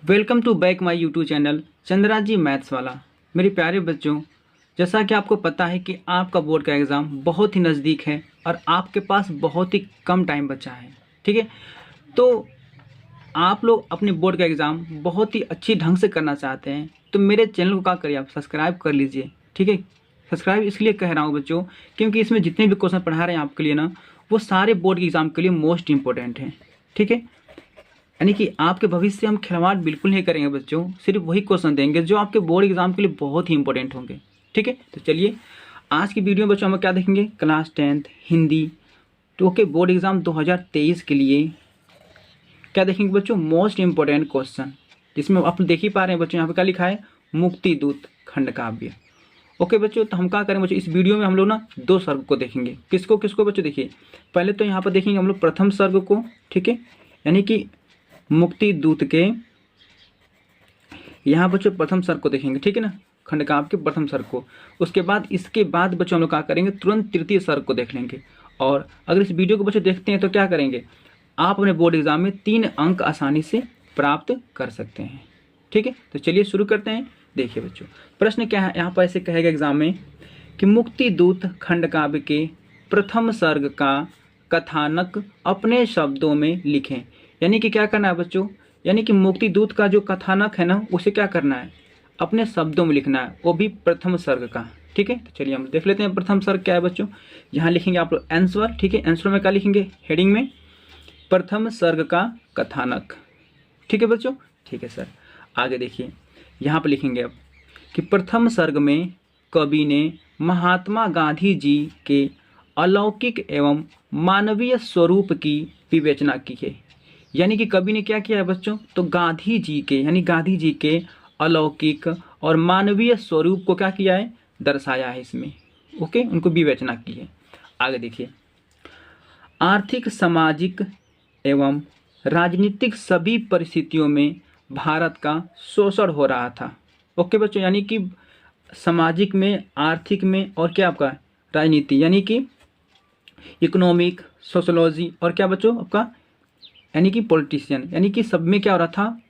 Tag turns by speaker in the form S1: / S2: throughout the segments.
S1: Welcome to back my YouTube channel Chandra ji maths वाला। मेरे प्यारे बच्चों, जैसा कि आपको पता है कि आपका बोर्ड का एग्ज़ाम बहुत ही नज़दीक है और आपके पास बहुत ही कम टाइम बचा है। ठीक है, तो आप लोग अपने बोर्ड का एग्ज़ाम बहुत ही अच्छी ढंग से करना चाहते हैं तो मेरे चैनल को क्या करिए, आप सब्सक्राइब कर लीजिए। ठीक है, सब्सक्राइब इसलिए कह रहा हूँ बच्चों क्योंकि इसमें जितने भी क्वेश्चन पढ़ा रहे हैं आपके लिए ना, वो सारे बोर्ड के एग्ज़ाम के लिए मोस्ट इंपॉर्टेंट हैं। ठीक है, यानी कि आपके भविष्य से हम खिलवाड़ बिल्कुल नहीं करेंगे बच्चों, सिर्फ वही क्वेश्चन देंगे जो आपके बोर्ड एग्जाम के लिए बहुत ही इंपॉर्टेंट होंगे। ठीक है, तो चलिए आज की वीडियो में बच्चों हम क्या देखेंगे, क्लास 10th हिंदी तो ओके बोर्ड एग्जाम 2023 के लिए क्या देखेंगे बच्चों, मोस्ट इंपॉर्टेंट क्वेश्चन, जिसमें आप देख ही पा रहे हैं बच्चों, यहाँ पे क्या लिखा है, मुक्ति दूत खंड काव्य। ओके बच्चों, तो हम क्या करें बच्चों, इस वीडियो में हम लोग ना दो सर्ग को देखेंगे। किसको किसको बच्चों, देखिए पहले तो यहाँ पर देखेंगे हम लोग प्रथम सर्ग को। ठीक है, यानी कि मुक्ति दूत के यहाँ बच्चों प्रथम सर्ग को देखेंगे। ठीक है ना, खंड काव्य के प्रथम सर्ग को। उसके बाद इसके बाद बच्चों हम लोग क्या करेंगे, तुरंत तृतीय सर्ग को देख लेंगे। और अगर इस वीडियो को बच्चों देखते हैं तो क्या करेंगे, आप अपने बोर्ड एग्जाम में 3 अंक आसानी से प्राप्त कर सकते हैं। ठीक है, तो चलिए शुरू करते हैं। देखिए बच्चों, प्रश्न क्या है यहाँ पर, ऐसे कहेगा एग्जाम में कि मुक्ति दूत खंड काव्य के प्रथम सर्ग का कथानक अपने शब्दों में लिखें। यानी कि क्या करना है बच्चों, यानी कि मुक्ति दूत का जो कथानक है ना, उसे क्या करना है, अपने शब्दों में लिखना है, वो भी प्रथम सर्ग का। ठीक है, तो चलिए हम देख लेते हैं प्रथम सर्ग क्या है बच्चों। यहाँ लिखेंगे आप लोग आंसर। ठीक है, आंसर में क्या लिखेंगे, हेडिंग में प्रथम सर्ग का कथानक। ठीक है बच्चों, ठीक है सर। आगे देखिए, यहाँ पर लिखेंगे अब कि प्रथम सर्ग में कवि ने महात्मा गांधी जी के अलौकिक एवं मानवीय स्वरूप की विवेचना की है। यानी कि कवि ने क्या किया है बच्चों, तो गांधी जी के, यानी गांधी जी के अलौकिक और मानवीय स्वरूप को क्या किया है, दर्शाया है इसमें। ओके, उनको विवेचना की है। आगे देखिए, आर्थिक सामाजिक एवं राजनीतिक सभी परिस्थितियों में भारत का शोषण हो रहा था। ओके बच्चों, यानी कि सामाजिक में, आर्थिक में और क्या आपका राजनीति, यानी कि इकोनॉमिक, सोशोलॉजी और क्या बच्चों आपका, यानी कि पॉलिटिशियन, यानी कि सब में क्या हो रहा था,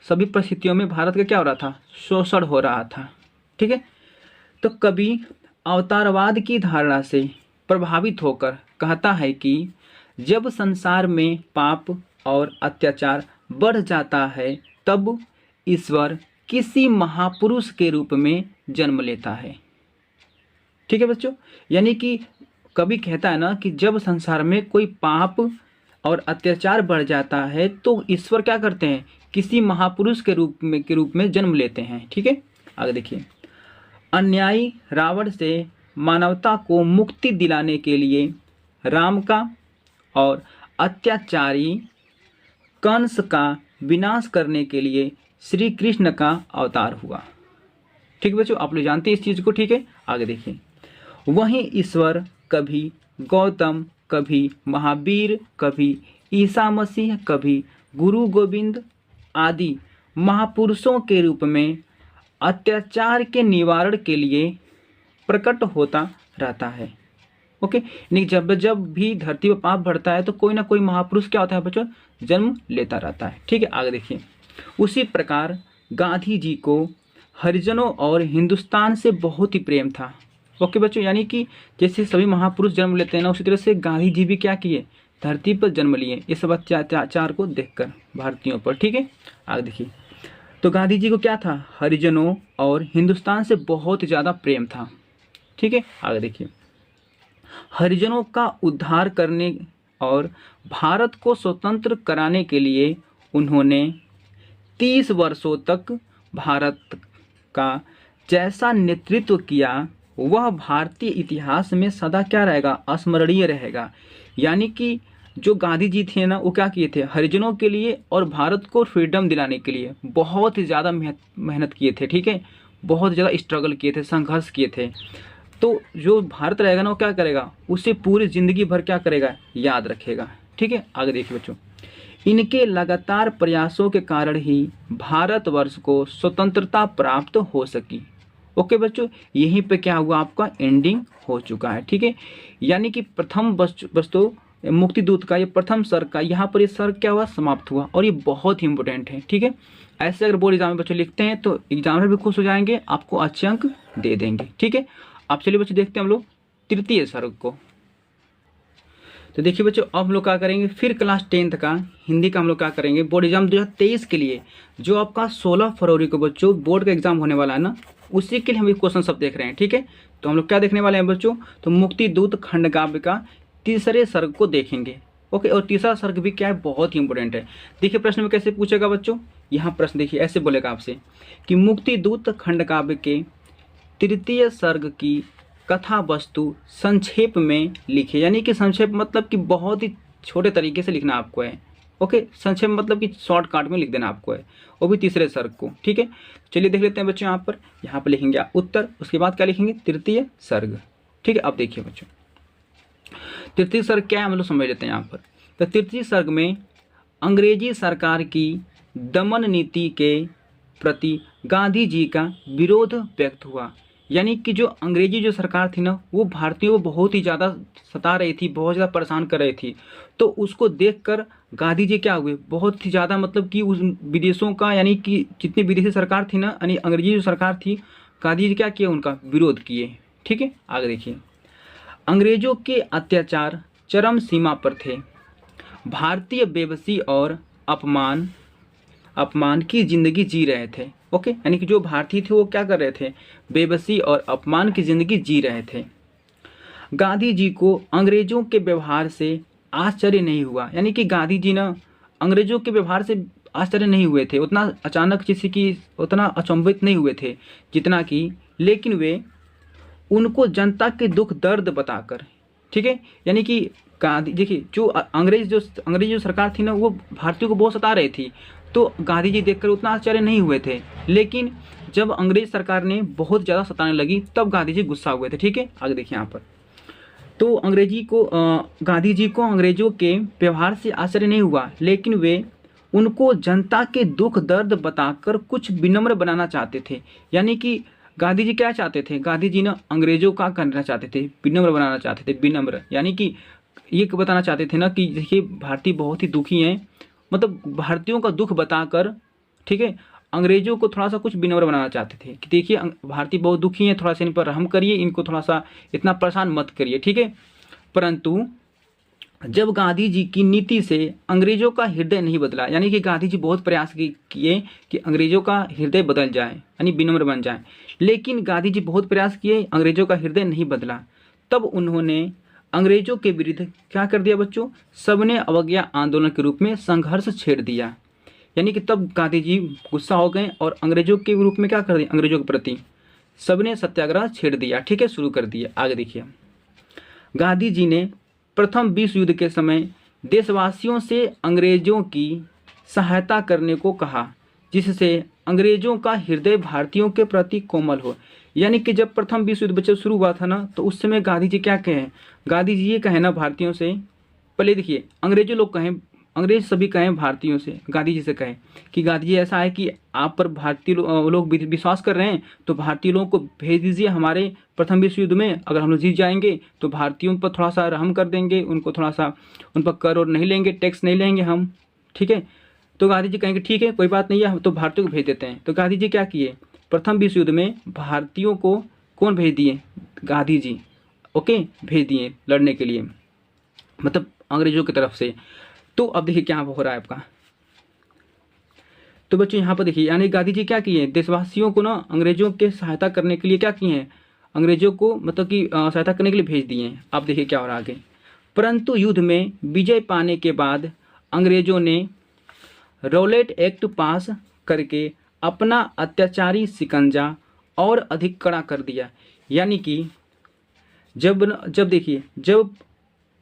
S1: सभी परिस्थितियों में भारत का क्या हो रहा था, शोषण हो रहा था। ठीक है, तो कवि अवतारवाद की धारणा से प्रभावित होकर कहता है कि जब संसार में पाप और अत्याचार बढ़ जाता है तब ईश्वर किसी महापुरुष के रूप में जन्म लेता है। ठीक है बच्चों, यानी कि कवि कहता है ना कि जब संसार में कोई पाप और अत्याचार बढ़ जाता है तो ईश्वर क्या करते हैं, किसी महापुरुष के रूप में जन्म लेते हैं। ठीक है, आगे देखिए, अन्यायी रावण से मानवता को मुक्ति दिलाने के लिए राम का और अत्याचारी कंस का विनाश करने के लिए श्री कृष्ण का अवतार हुआ। ठीक है बच्चों, आप लोग जानते हैं इस चीज़ को। ठीक है, आगे देखिए, वहीं ईश्वर कभी गौतम, कभी महावीर, कभी ईसा मसीह, कभी गुरु गोविंद आदि महापुरुषों के रूप में अत्याचार के निवारण के लिए प्रकट होता रहता है। ओके, यानी जब जब भी धरती पर पाप बढ़ता है तो कोई ना कोई महापुरुष क्या होता है बच्चों, जन्म लेता रहता है। ठीक है, आगे देखिए, उसी प्रकार गांधी जी को हरिजनों और हिंदुस्तान से बहुत ही प्रेम था। ओके बच्चों, यानी कि जैसे सभी महापुरुष जन्म लेते हैं ना, उसी तरह से गांधी जी भी क्या किए, धरती पर जन्म लिए, ये सब अत्याचार को देखकर भारतीयों पर। ठीक है, आगे देखिए, तो गांधी जी को क्या था, हरिजनों और हिंदुस्तान से बहुत ज़्यादा प्रेम था। ठीक है, आगे देखिए, हरिजनों का उद्धार करने और भारत को स्वतंत्र कराने के लिए उन्होंने 30 वर्षों तक भारत का जैसा नेतृत्व किया वह भारतीय इतिहास में सदा क्या रहेगा, अस्मरणीय रहेगा। यानी कि जो गांधी जी थे ना, वो क्या किए थे, हरिजनों के लिए और भारत को फ्रीडम दिलाने के लिए बहुत ही ज़्यादा मेहनत किए थे। ठीक है, बहुत ज़्यादा स्ट्रगल किए थे, संघर्ष किए थे। तो जो भारत रहेगा ना, वो क्या करेगा, उसे पूरी ज़िंदगी भर क्या करेगा, याद रखेगा। ठीक है, आगे देखिए बच्चों, इनके लगातार प्रयासों के कारण ही भारतवर्ष को स्वतंत्रता प्राप्त हो सकी। ओके बच्चों, यहीं पे क्या हुआ, आपका एंडिंग हो चुका है। ठीक है, यानी कि प्रथम वस्तु मुक्ति दूत का ये प्रथम सर्ग का यहाँ पर ये सर्ग क्या हुआ, समाप्त हुआ। और ये बहुत ही इंपॉर्टेंट है, ठीक है। ऐसे अगर बोर्ड एग्जाम में बच्चे लिखते हैं तो एग्जामिनर भी खुश हो जाएंगे, आपको अच्छे अंक दे देंगे, ठीक है। अब चलिए बच्चे देखते हैं हम लोग तृतीय सर्ग को। तो देखिए बच्चों, अब हम लोग क्या करेंगे, फिर क्लास 10th का हिंदी का हम लोग क्या करेंगे, बोर्ड एग्जाम 2023 के लिए जो आपका 16 फरवरी को बच्चों बोर्ड का एग्जाम होने वाला है ना, उसी के लिए हम ये क्वेश्चन सब देख रहे हैं, ठीक है। तो हम लोग क्या देखने वाले हैं बच्चों, तो मुक्ति दूत खंडकाव्य का तीसरे सर्ग को देखेंगे, ओके। और तीसरा सर्ग भी क्या है, बहुत ही इंपॉर्टेंट है। देखिए प्रश्न में कैसे पूछेगा बच्चों, यहाँ प्रश्न देखिए ऐसे बोलेगा आपसे कि मुक्ति दूत खंडकाव्य के तृतीय सर्ग की कथा वस्तु संक्षेप में लिखे। यानी कि संक्षेप मतलब कि बहुत ही छोटे तरीके से लिखना आपको है, ओके। संक्षेप मतलब कि शॉर्टकट में लिख देना आपको है, वो भी तीसरे सर्ग को, ठीक है। चलिए देख लेते हैं बच्चों, यहाँ पर लिखेंगे उत्तर, उसके बाद क्या लिखेंगे, तृतीय सर्ग, ठीक है। अब देखिए बच्चों तृतीय सर्ग क्या है, हम लोग समझ लेते हैं यहाँ पर। तो तृतीय सर्ग में अंग्रेजी सरकार की दमन नीति के प्रति गांधी जी का विरोध व्यक्त हुआ। यानी कि जो अंग्रेजी जो सरकार थी ना, वो भारतीयों को बहुत ही ज़्यादा सता रही थी, बहुत ज़्यादा परेशान कर रही थी। तो उसको देखकर गांधी जी क्या हुए, बहुत ही ज़्यादा मतलब कि उस विदेशों का, यानी कि जितनी विदेशी सरकार थी ना, यानी अंग्रेजी जो सरकार थी, गांधी जी क्या किए, उनका विरोध किए, ठीक है। आगे देखिए, अंग्रेजों के अत्याचार चरम सीमा पर थे। भारतीय बेबसी और अपमान की जिंदगी जी रहे थे, ओके। यानी कि जो भारतीय थे वो क्या कर रहे थे, बेबसी और अपमान की जिंदगी जी रहे थे। गांधी जी को अंग्रेजों के व्यवहार से आश्चर्य नहीं हुआ। यानी कि गांधी जी ना अंग्रेजों के व्यवहार से आश्चर्य नहीं हुए थे, उतना अचानक किसी की उतना अचंभित नहीं हुए थे जितना कि, लेकिन वे उनको जनता के दुख दर्द बताकर, ठीक है। यानी कि गांधी देखिए, जो अंग्रेजी जो सरकार थी ना, वो भारतीयों को बहुत सता रही थी। तो गांधी जी देखकर उतना आश्चर्य नहीं हुए थे, लेकिन जब अंग्रेज सरकार ने बहुत ज़्यादा सताने लगी तब गांधी जी गुस्सा हुए थे, ठीक है। आगे देखिए यहाँ पर, तो गांधी जी को अंग्रेजों के व्यवहार से आश्चर्य नहीं हुआ, लेकिन वे उनको जनता के दुख दर्द बताकर कुछ विनम्र बनाना चाहते थे। यानी कि गांधी जी क्या चाहते थे, गांधी जी ना अंग्रेजों का करना चाहते थे, विनम्र बनाना चाहते थे। विनम्र यानी कि ये बताना चाहते थे ना कि देखिए भारतीय बहुत ही दुखी हैं, मतलब भारतीयों का दुख बताकर, ठीक है, अंग्रेजों को थोड़ा सा कुछ विनम्र बनाना चाहते थे कि देखिए भारतीय बहुत दुखी हैं, थोड़ा सा इन पर रहम करिए, इनको थोड़ा सा इतना परेशान मत करिए, ठीक है। परंतु जब गांधी जी की नीति से अंग्रेजों का हृदय नहीं बदला, यानी कि गांधी जी बहुत प्रयास किए कि अंग्रेजों का हृदय बदल जाए, यानी विनम्र बन जाए, लेकिन गांधी जी बहुत प्रयास किए, अंग्रेजों का हृदय नहीं बदला। तब उन्होंने अंग्रेजों के विरुद्ध क्या कर दिया बच्चों, सबने अवज्ञा आंदोलन के रूप में संघर्ष छेड़ दिया। यानी कि तब गांधी जी गुस्सा हो गए और अंग्रेजों के रूप में क्या कर दिया, अंग्रेजों के प्रति सबने सत्याग्रह छेड़ दिया, ठीक है, शुरू कर दिया। आगे देखिए, गांधी जी ने प्रथम विश्व युद्ध के समय देशवासियों से अंग्रेजों की सहायता करने को कहा, जिससे अंग्रेजों का हृदय भारतीयों के प्रति कोमल हो। यानी कि जब प्रथम विश्व युद्ध बच्चे शुरू हुआ था ना, तो उस समय गांधी जी क्या कहें, गांधी जी ये कहें ना भारतीयों से, पहले देखिए अंग्रेजों लोग कहें, अंग्रेज सभी कहें भारतीयों से, गांधी जी से कहें कि गांधी जी ऐसा है कि आप पर भारतीय लोग विश्वास कर रहे हैं, तो भारतीय लोगों को भेज दीजिए हमारे प्रथम विश्व युद्ध में। अगर हम लोग जीत जाएंगे तो भारतीयों पर थोड़ा सा रहम कर देंगे, उनको थोड़ा सा उन पर कर और नहीं लेंगे, टैक्स नहीं लेंगे हम, ठीक है। तो गांधी जी कहेंगे ठीक है कोई बात नहीं है, हम तो भारतीयों को भेज देते हैं। तो गांधी जी क्या किए, प्रथम विश्व युद्ध में भारतीयों को कौन भेज दिए, गांधी जी, ओके, भेज दिए लड़ने के लिए, मतलब अंग्रेजों की तरफ से। तो अब देखिए क्या हो रहा है आपका, तो बच्चों यहाँ पर देखिए, यानी गांधी जी क्या किए, देशवासियों को ना अंग्रेजों के सहायता करने के लिए क्या किए हैं, अंग्रेजों को मतलब कि सहायता करने के लिए भेज दिए हैं। अब देखिए क्या हो रहा है आगे, परंतु युद्ध में विजय पाने के बाद अंग्रेजों ने रौलेट एक्ट पास करके अपना अत्याचारी शिकंजा और अधिक कड़ा कर दिया। यानी कि जब देखिए, जब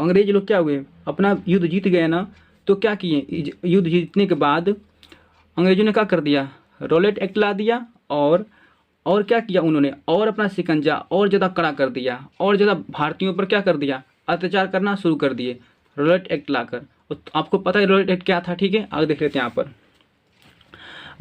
S1: अंग्रेज लोग क्या हुए, अपना युद्ध जीत गए ना, तो क्या किए, युद्ध जीतने के बाद अंग्रेजों ने क्या कर दिया, रौलेट एक्ट ला दिया, और क्या किया उन्होंने, और अपना शिकंजा और ज़्यादा कड़ा कर दिया, और ज़्यादा भारतीयों पर क्या कर दिया, अत्याचार करना शुरू कर दिए रौलेट एक्ट लाकर। आपको पता है रौलेट एक्ट क्या था, ठीक है। आगे देख लेते हैं यहाँ पर,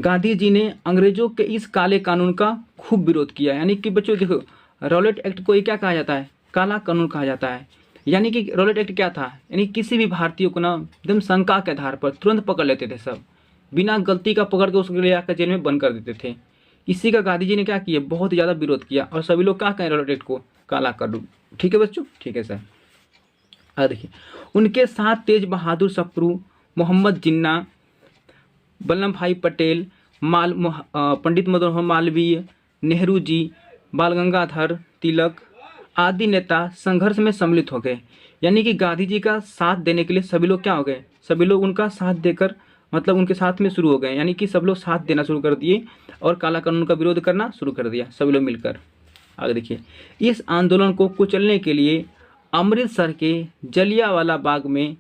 S1: गांधी जी ने अंग्रेजों के इस काले कानून का खूब विरोध किया। यानी कि बच्चों देखो, रौलेट एक्ट को ये क्या कहा जाता है, काला कानून कहा जाता है। यानी कि रॉलेट एक्ट क्या था, यानी किसी भी भारतीय को ना एकदम शंका के आधार पर तुरंत पकड़ लेते थे सब, बिना गलती का पकड़ के उसके ले आकर जेल में बंद कर देते थे। इसी का गांधी जी ने क्या किया, बहुत ज़्यादा विरोध किया और सभी लोग क्या कहें, रॉलेट एक्ट को काला कर दो। ठीक है बच्चों, ठीक है सर। देखिए उनके साथ तेज बहादुर सप्रू, मोहम्मद जिन्ना, वल्लभ भाई पटेल, पंडित मनोहर मालवीय, नेहरू जी, बाल गंगाधर तिलक आदि नेता संघर्ष में सम्मिलित हो गए। यानी कि गांधी जी का साथ देने के लिए सभी लोग क्या हो गए, सभी लोग उनका साथ देकर मतलब उनके साथ में शुरू हो गए। यानी कि सब लोग साथ देना शुरू कर दिए और काला कानून का विरोध करना शुरू कर दिया सभी लोग मिलकर। आगे देखिए, इस आंदोलन को कुचलने के लिए अमृतसर के जलियांवाला बाग में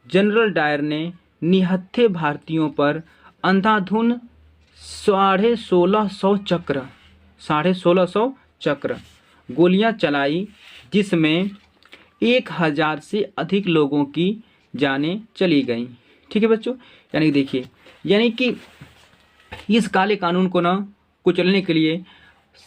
S1: जनरल डायर ने निहत्थे भारतीयों पर अंधाधुंध 1650 चक्र गोलियां चलाई, जिसमें 1000 से अधिक लोगों की जानें चली गईं। ठीक है बच्चों, यानी कि देखिए, यानी कि इस काले कानून को ना कुचलने के लिए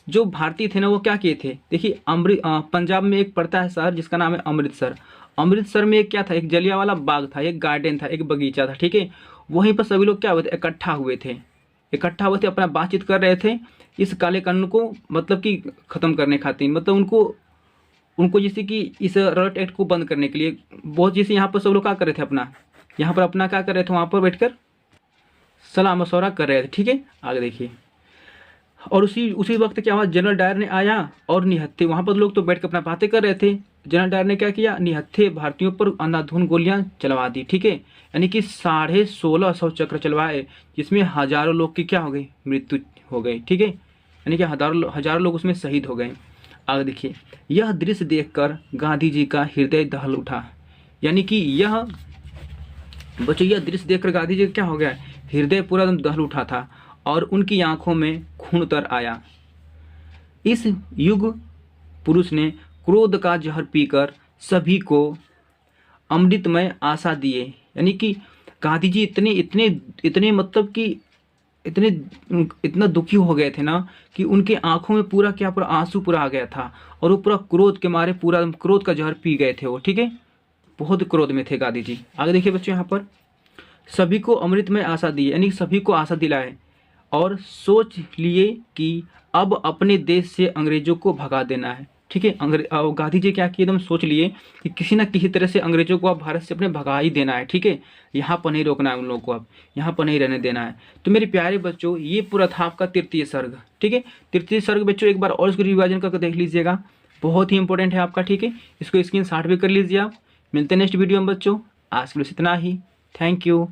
S1: जो भारतीय थे ना वो क्या किए थे। देखिए पंजाब में एक पड़ता है शहर जिसका नाम है अमृतसर। अमृतसर में एक क्या था, एक जलियांवाला बाग था, एक गार्डन था, एक बगीचा था। ठीक है, वहीं पर सभी लोग क्या हुए थे, इकट्ठा हुए थे, अपना बातचीत कर रहे थे इस काले कानून को मतलब कि ख़त्म करने खातिर, मतलब उनको जैसे कि इस रॉलेट एक्ट को बंद करने के लिए बहुत, जैसे यहाँ पर सब लोग क्या कर रहे थे, यहाँ पर अपना क्या कर रहे थे, वहाँ पर बैठकर सलाह मशवरा कर रहे थे। ठीक है, आगे देखिए, और उसी वक्त क्या हुआ, जनरल डायर ने आया और निहत्थे, वहाँ पर लोग तो बैठ कर अपना बातें कर रहे थे, जनरल डायर ने क्या किया, निहत्थे भारतीयों पर अंधाधुंध गोलियां चलवा दी। ठीक है, यानी कि 1650 चक्र चलवाए, जिसमें हजारों लोग की क्या हो गई, मृत्यु हो गई। ठीक है, यानी कि हजारों लोग उसमें शहीद हो गए। आगे देखिए, यह दृश्य देखकर गांधी जी का हृदय दहल उठा। यानी कि यह बच्चों, यह दृश्य देखकर गांधी जी का क्या हो गया, हृदय पूरा एकदम दहल उठा था और उनकी आंखों में खून उतर आया। इस युग पुरुष ने क्रोध का जहर पीकर सभी को अमृतमय आशा दिए। यानी कि गांधी जी इतने मतलब कि इतना दुखी हो गए थे ना कि उनके आंखों में पूरा आंसू पूरा आ गया था और वो पूरा क्रोध के मारे पूरा क्रोध का जहर पी गए थे वो। ठीक है, बहुत क्रोध में थे गांधी जी। आगे देखिए बच्चों, यहाँ पर सभी को अमृतमय आशा दी, यानी सभी को आशा दिलाए और सोच लिए कि अब अपने देश से अंग्रेजों को भगा देना है। ठीक है, गांधी जी क्या किए, एकदम सोच लिए कि किसी न किसी तरह से अंग्रेजों को अब भारत से अपने भगा ही देना है। ठीक है, यहाँ पर नहीं रोकना है उन लोगों को, अब यहाँ पर नहीं रहने देना है। तो मेरे प्यारे बच्चों, ये पूरा था आपका तृतीय सर्ग। ठीक है, तृतीय सर्ग बच्चों एक बार और इसको रिविजन करके देख लीजिएगा, बहुत ही इंपॉर्टेंट है आपका। ठीक है, इसको स्क्रीनशॉट भी कर लीजिए आप। मिलते हैं नेक्स्ट वीडियो में बच्चों, आज के लिए इतना ही। Thank you.